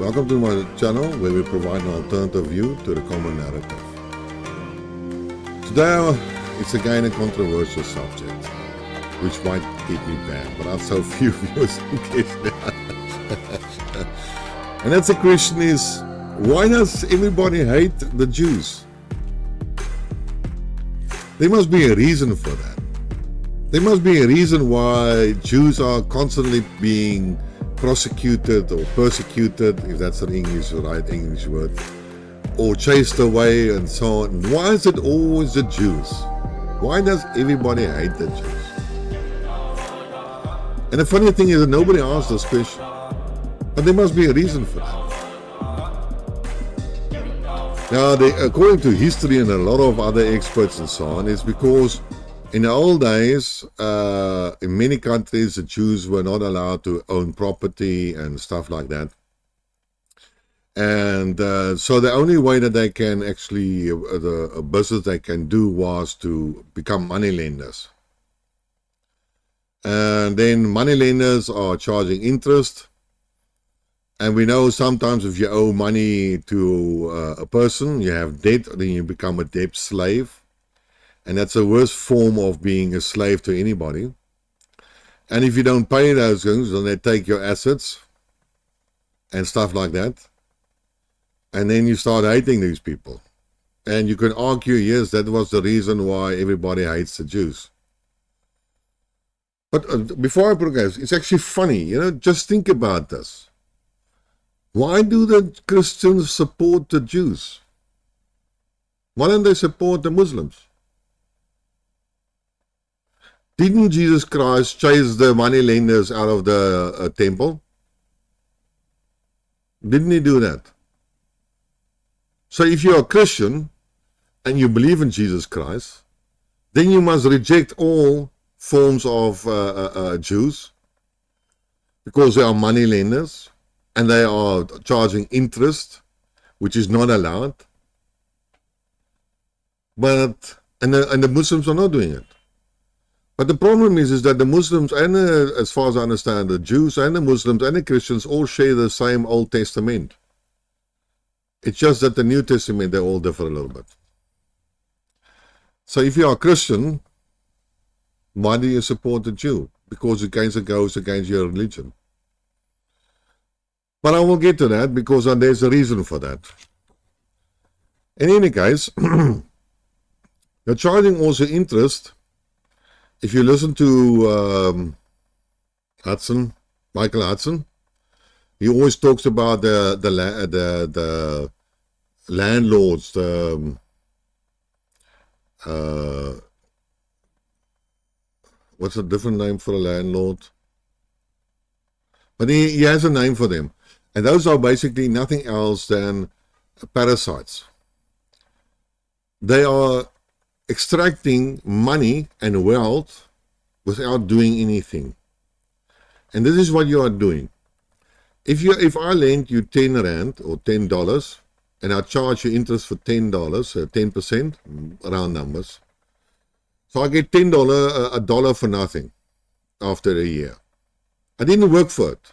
Welcome to my channel where we provide an alternative view to the common narrative. Today it's again a controversial subject which might get me banned, but I have so few viewers in case and that's the question is, why does everybody hate the Jews? There must be a reason for that. There must be a reason why Jews are constantly being prosecuted or persecuted, if that's an right English word, or chased away and so on. Why is it always the Jews? Why does everybody hate the Jews? And the funny thing is that nobody asks this question, but there must be a reason for that. Now, according to history and a lot of other experts and so on, it's because in the old days, in many countries, the Jews were not allowed to own property and stuff like that. And so the only way that they can actually, the business they can do was to become money lenders. And then money lenders are charging interest. And we know sometimes if you owe money to a person, you have debt, then you become a debt slave. And that's the worst form of being a slave to anybody. And if you don't pay those things, then they take your assets and stuff like that. And then you start hating these people. And you can argue, yes, that was the reason why everybody hates the Jews. But before I progress, it's actually funny, just think about this. Why do the Christians support the Jews? Why don't they support the Muslims? Didn't Jesus Christ chase the money lenders out of the temple? Didn't he do that? So if you're a Christian and you believe in Jesus Christ, then you must reject all forms of Jews because they are money lenders and they are charging interest, which is not allowed. But and the Muslims are not doing it. But the problem is that the Muslims and, as far as I understand, the Jews and the Muslims and the Christians all share the same Old Testament. It's just that the New Testament, they all differ a little bit. So if you are a Christian, why do you support the Jew? Because it goes against your religion. But I will get to that because there's a reason for that. In any case, you're charging also interest. If you listen to Michael Hudson, he always talks about the landlords, what's a different name for a landlord? But he has a name for them. And those are basically nothing else than parasites. They are extracting money and wealth without doing anything. And this is what you are doing. If I lend you 10 Rand or $10 and I charge you interest for $10, 10%, round numbers. So I get $10, a dollar for nothing after a year. I didn't work for it.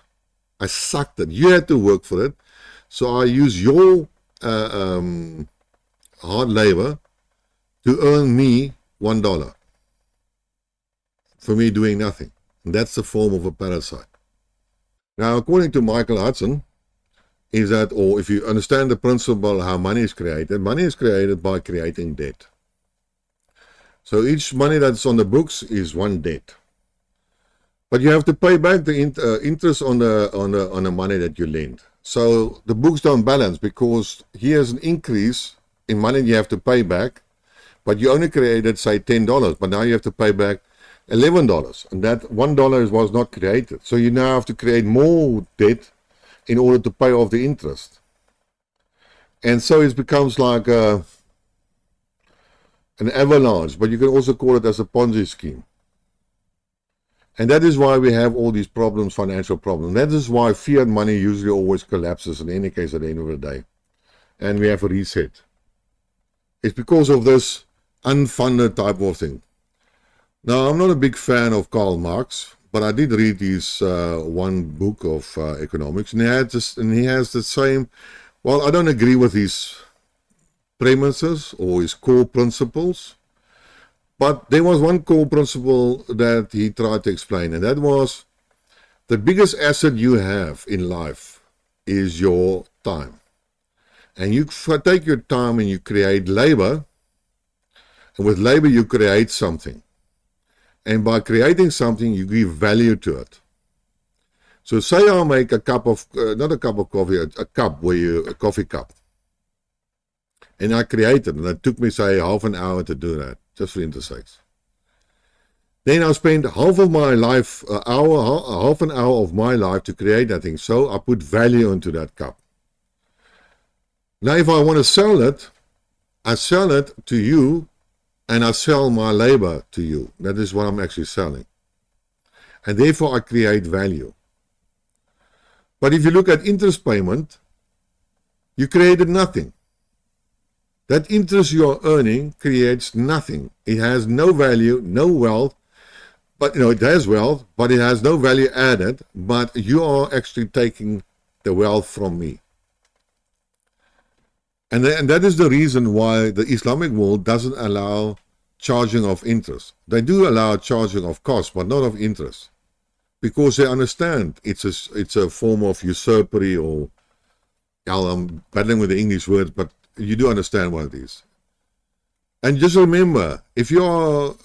I sucked it. You had to work for it. So I use your hard labor to earn me $1 for me doing nothing. And that's the form of a parasite. Now, according to Michael Hudson, is that, or if you understand the principle how money is created by creating debt. So each money that's on the books is one debt. But you have to pay back the interest on the money that you lend. So the books don't balance because here's an increase in money you have to pay back. But you only created, say, $10, but now you have to pay back $11. And that $1 was not created. So you now have to create more debt in order to pay off the interest. And so it becomes like an avalanche, but you can also call it as a Ponzi scheme. And that is why we have all these problems, financial problems. That is why fiat money usually always collapses in any case at the end of the day. And we have a reset. It's because of this unfunded type of thing. Now, I'm not a big fan of Karl Marx, but I did read his one book of economics, and he has the same. Well, I don't agree with his premises or his core principles, but there was one core principle that he tried to explain, and that was the biggest asset you have in life is your time. And you take your time and you create labor, and with labor you create something. And by creating something, you give value to it. So say I make a cup of, not a cup of coffee, a cup, a coffee cup. And I created it, and it took me, say, half an hour to do that, just for intersects. Then I spent half of my life, half an hour of my life to create that thing. So I put value into that cup. Now if I want to sell it, I sell it to you, and I sell my labor to you. That is what I'm actually selling. And therefore I create value. But if you look at interest payment, you created nothing. That interest you are earning creates nothing. It has no value, no wealth, but it has wealth, but it has no value added, but you are actually taking the wealth from me. And that is the reason why the Islamic world doesn't allow charging of interest. They do allow charging of cost, but not of interest, because they understand it's a form of usurpery, or I'm battling with the English words, but you do understand what it is. And just remember, if you are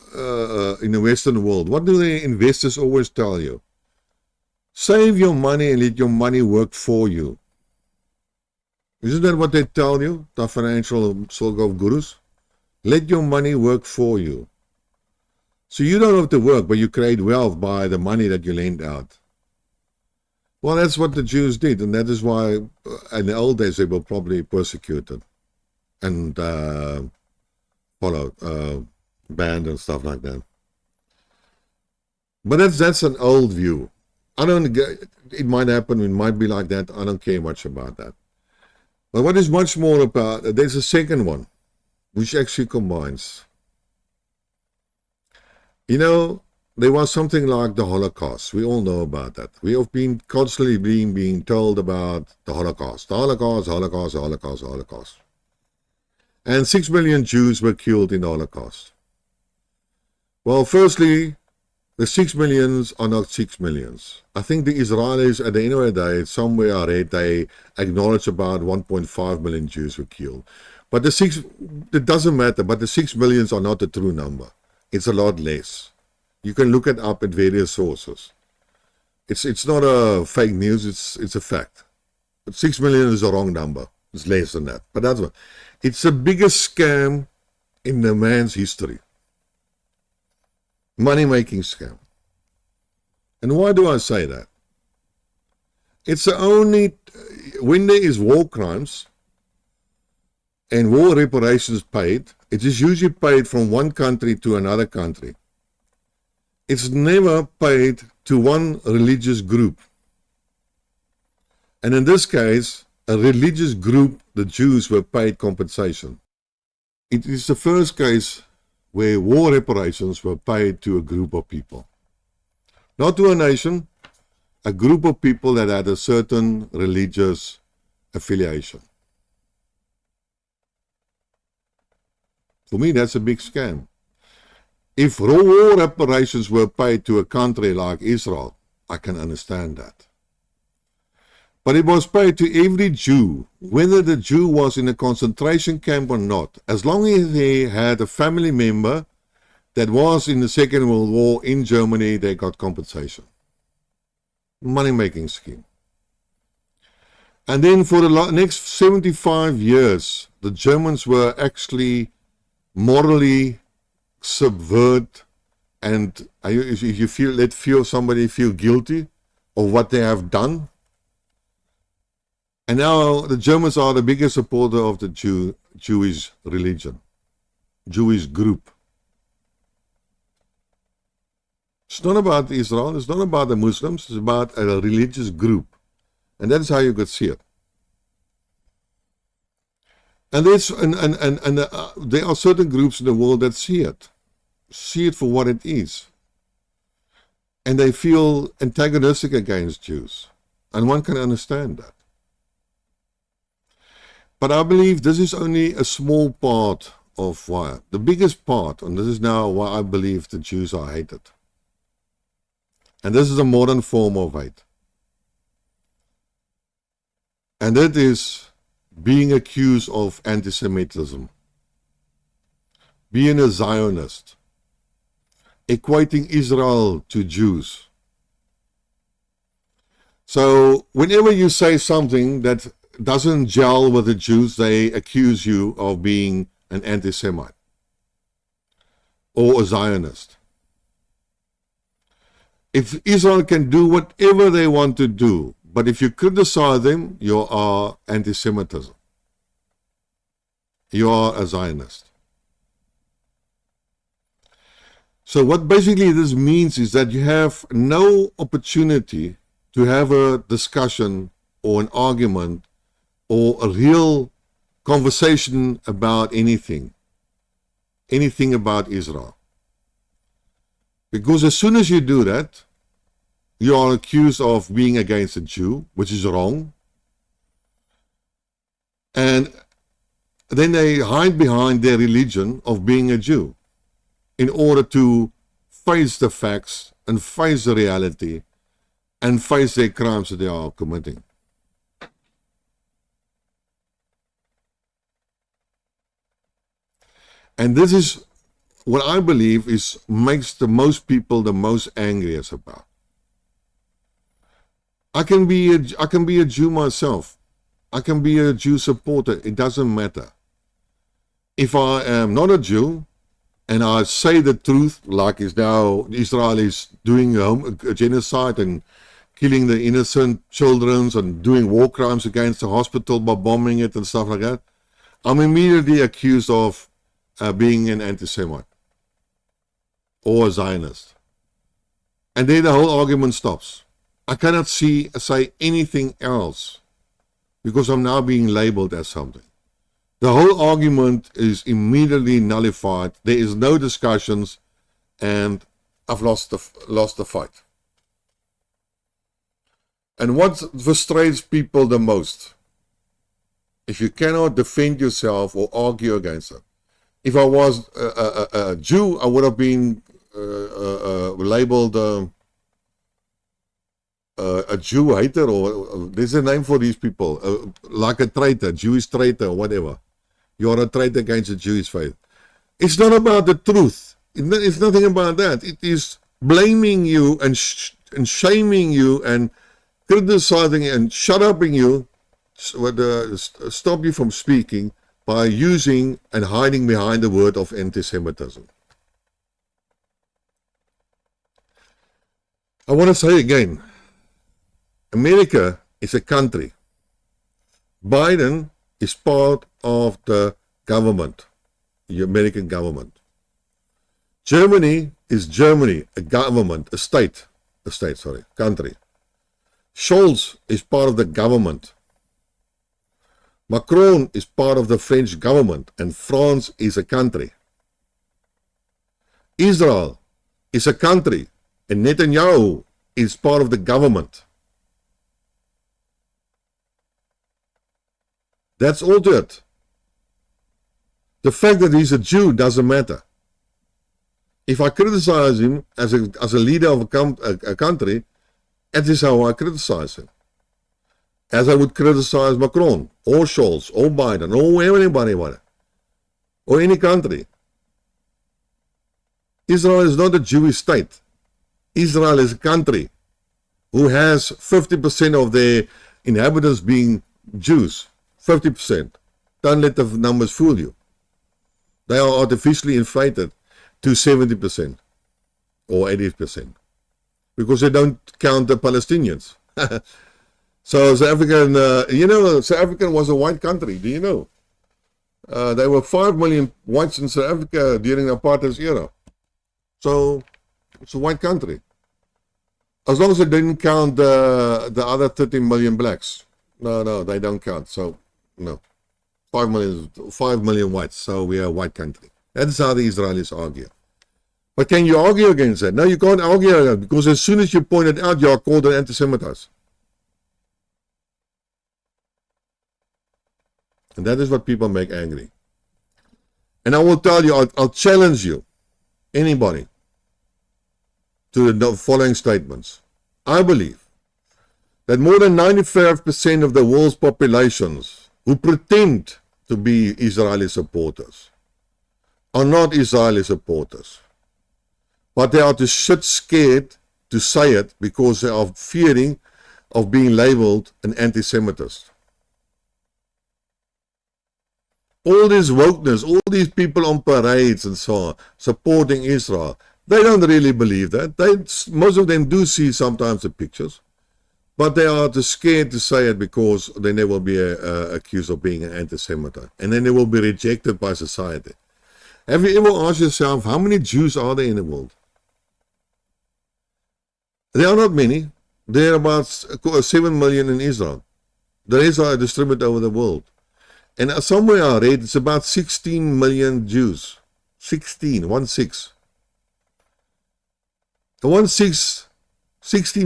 in the Western world, what do the investors always tell you? Save your money and let your money work for you. Isn't that what they tell you, the financial so-called gurus? Let your money work for you. So you don't have to work, but you create wealth by the money that you lend out. Well, that's what the Jews did, and that is why in the old days they were probably persecuted and followed, banned and stuff like that. But that's an old view. It might happen, it might be like that. I don't care much about that. But what is much more about, there's a second one, which actually combines. There was something like the Holocaust. We all know about that. We have been constantly being told about the Holocaust. The Holocaust, Holocaust, Holocaust, Holocaust. And 6 million Jews were killed in the Holocaust. Well, firstly, the 6 millions are not 6 millions. I think the Israelis, at the end of the day, somewhere I read, they acknowledge about 1.5 million Jews were killed. But it doesn't matter, but the 6 millions are not the true number. It's a lot less. You can look it up at various sources. It's not a fake news, it's a fact. But 6 million is a wrong number. It's less than that. But that's what. It's the biggest scam in the man's history. Money-making scam. And why do I say that? It's the only, when there is war crimes and war reparations paid, it is usually paid from one country to another country. It's never paid to one religious group. And in this case, a religious group, the Jews, were paid compensation. It is the first case where war reparations were paid to a group of people. Not to a nation, a group of people that had a certain religious affiliation. For me, that's a big scam. If war reparations were paid to a country like Israel, I can understand that. But it was paid to every Jew, whether the Jew was in a concentration camp or not. As long as they had a family member that was in the Second World War in Germany, they got compensation. Money-making scheme. And then for the next 75 years, the Germans were actually morally subvert, and if you let somebody feel guilty of what they have done. And now the Germans are the biggest supporter of the Jewish religion, Jewish group. It's not about Israel, it's not about the Muslims, it's about a religious group. And that is how you could see it. And there are certain groups in the world that see it for what it is. and they feel antagonistic against Jews. And one can understand that. But I believe this is only a small part of why. The biggest part, and this is now why I believe the Jews are hated. And this is a modern form of hate. And that is being accused of anti-Semitism, being a Zionist, equating Israel to Jews. So whenever you say something that doesn't gel with the Jews, they accuse you of being an anti-Semite or a Zionist. If Israel can do whatever they want to do, but if you criticize them, you are anti-Semitism. You are a Zionist. So what basically this means is that you have no opportunity to have a discussion or an argument or a real conversation about anything about Israel. Because as soon as you do that, you are accused of being against a Jew, which is wrong. And then they hide behind their religion of being a Jew in order to face the facts and face the reality and face their crimes that they are committing. And this is what I believe makes the most people the most angriest about. I can be a Jew myself. I can be a Jew supporter. It doesn't matter. If I am not a Jew and I say the truth, like is now Israel is doing a genocide and killing the innocent children and doing war crimes against the hospital by bombing it and stuff like that, I'm immediately accused of being an anti-Semite or a Zionist. And then the whole argument stops. I cannot say anything else because I'm now being labeled as something. The whole argument is immediately nullified. There is no discussions, and I've lost the fight. And what frustrates people the most, if you cannot defend yourself or argue against it. If I was a Jew, I would have been labeled a Jew hater, or there's a name for these people, like a traitor, Jewish traitor, or whatever. You're a traitor against the Jewish faith. It's not about the truth. It's nothing about that. It is blaming you and shaming you and criticizing and shut-upping you, stop you from speaking by using and hiding behind the word of anti-Semitism. I want to say again, America is a country. Biden is part of the government, the American government. Germany is Germany, a government, country. Scholz is part of the government. Macron is part of the French government, and France is a country. Israel is a country, and Netanyahu is part of the government. That's all to it. The fact that he's a Jew doesn't matter. If I criticize him as a leader of a country, that is how I criticize him. As I would criticize Macron, or Scholz, or Biden, or anybody, or any country. Israel is not a Jewish state. Israel is a country who has 50% of their inhabitants being Jews. 50%. Don't let the numbers fool you. They are artificially inflated to 70% or 80% because they don't count the Palestinians. So South African, South Africa was a white country. Do you know? There were 5 million whites in South Africa during the apartheid era. So it's a white country. As long as they didn't count the other 13 million blacks. No, they don't count. So, no. 5 million whites. So we are a white country. That's how the Israelis argue. But can you argue against that? No, you can't argue against that, because as soon as you point it out, you are called an anti-Semite. And that is what people make angry. And I will tell you, I'll challenge you, anybody, to the following statements. I believe that more than 95% of the world's populations who pretend to be Israeli supporters are not Israeli supporters. But they are too shit scared to say it because they are fearing of being labeled an anti-Semitist. All this wokeness, all these people on parades and so on, supporting Israel, they don't really believe that. Most of them do see sometimes the pictures, but they are too scared to say it because then they will be accused of being an anti-Semite, and then they will be rejected by society. Have you ever asked yourself, how many Jews are there in the world? There are not many. There are about 7 million in Israel. The rest are distributed over the world. And somewhere I read it's about 16 million Jews. 16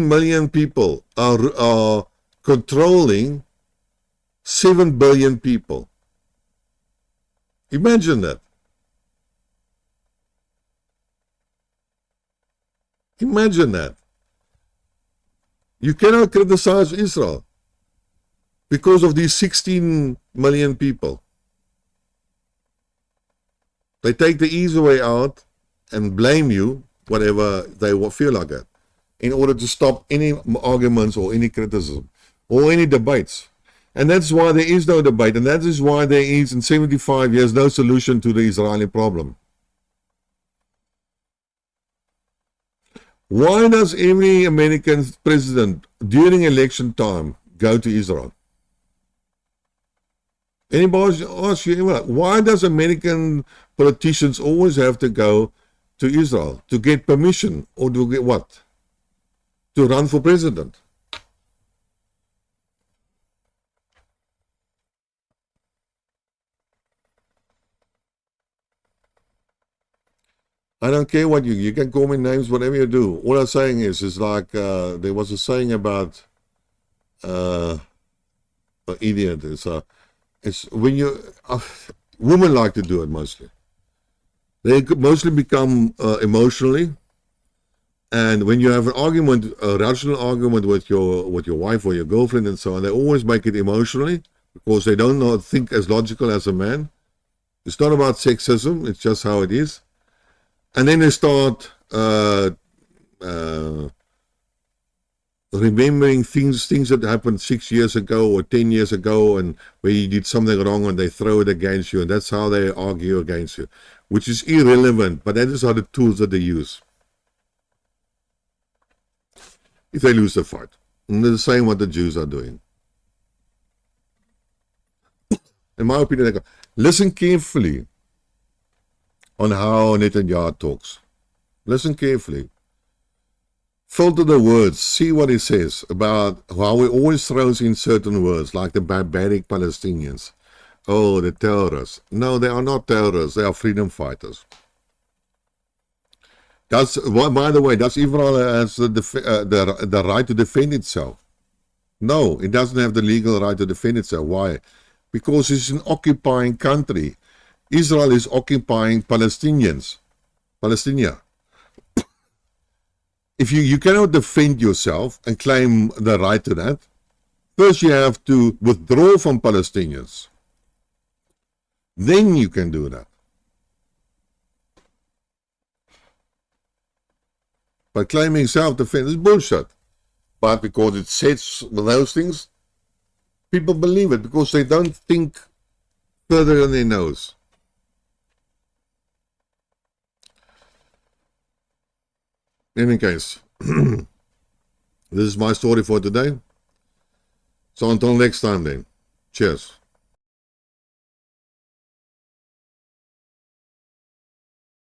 million people are controlling 7 billion people. Imagine that. Imagine that. You cannot criticize Israel because of these 16 million people. They take the easy way out and blame you, whatever they feel like that, in order to stop any arguments or any criticism or any debates. And that's why there is no debate, and that is why there is, in 75 years, no solution to the Israeli problem. Why does every American president during election time go to Israel? Anybody ask you, why does American politicians always have to go to Israel to get permission, or to get what? To run for president? I don't care what you can call me names, whatever you do. All I'm saying is like, there was a saying about, idiot, it's when you, women like to do it mostly. They mostly become emotionally, and when you have an argument, a rational argument with your wife or your girlfriend and so on, they always make it emotionally because they don't think as logical as a man. It's not about sexism, it's just how it is. And then they start remembering things that happened 6 years ago or 10 years ago, and where you did something wrong, and they throw it against you, and that's how they argue against you, which is irrelevant, but that is how the tools that they use if they lose the fight. And they're the same what the Jews are doing. In my opinion, listen carefully on how Netanyahu talks. Listen carefully. Filter the words. See what he says about how he always throws in certain words, like the barbaric Palestinians. Oh, the terrorists. No, they are not terrorists. They are freedom fighters. By the way, does Israel have the right to defend itself? No, it doesn't have the legal right to defend itself. Why? Because it's an occupying country. Israel is occupying Palestinian. If you cannot defend yourself and claim the right to that, first you have to withdraw from Palestinians. Then you can do that. But claiming self-defense is bullshit. But because it says those things, people believe it because they don't think further than their nose. In any case, this is my story for today. So until next time then, cheers.